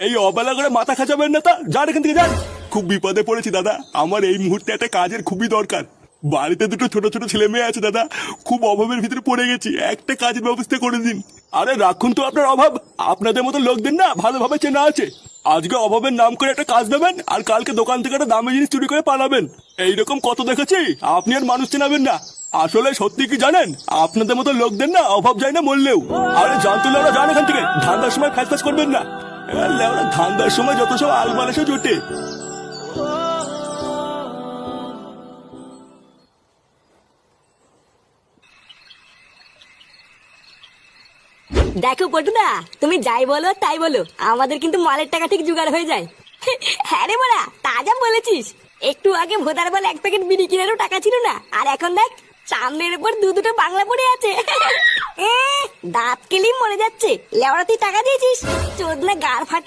এই অবেলা করে মাথা খাঁচাবেন না, তা যান এখান থেকে যান। খুব বিপদে পড়েছি দাদা, আমার এই মুহূর্তে একটা কাজের খুবই দরকার। বাড়িতে দুটো ছোট ছোট ছেলে মেয়ে আছে দাদা, খুব অভাবের ভিতরে পড়ে গেছি, একটা কাজের ব্যবস্থা করে দিন। আরে রাখুন তো আপনার অভাব, আপনাদের মতো লোকদের না ভালোভাবে চেনা আছে। আজকে অভাবের নাম করে একটা কাজ দেবেন, আর কালকে দোকান থেকে একটা দামি জিনিস চুরি করে পালাবেন। এইরকম কত দেখেছি, আপনি আর মানুষ চেনাবেন না। আসলে সত্যি কি জানেন, আপনাদের মতো লোকদের না অভাব যায় না মরলেও। আরে জানতো ওরা, যান এখান থেকে, ধান্দার সময় ফ্যাস করবেন না। ওরা ধান্দার সময় যত সব আলমাল এসে জোটে। দেখো পটুদা, তুমি যাই বলো তাই বলো, আমাদের কিন্তু মালের টাকা ঠিক জোগাড় হয়ে যায়। হ্যাঁ রে বড়া, তাজা বলেছিস। একটু আগে ভোদার বলে এক প্যাকেট বিড়ি কেনারও টাকা ছিল না, আর এখন দেখ সামনের উপর দুটো বাংলা পড়ে আছে। দাঁত কেলি মরে যাচ্ছে। লেওড়া তুই টাকা দিয়েছিস, চোদ না গাড় ফাটি।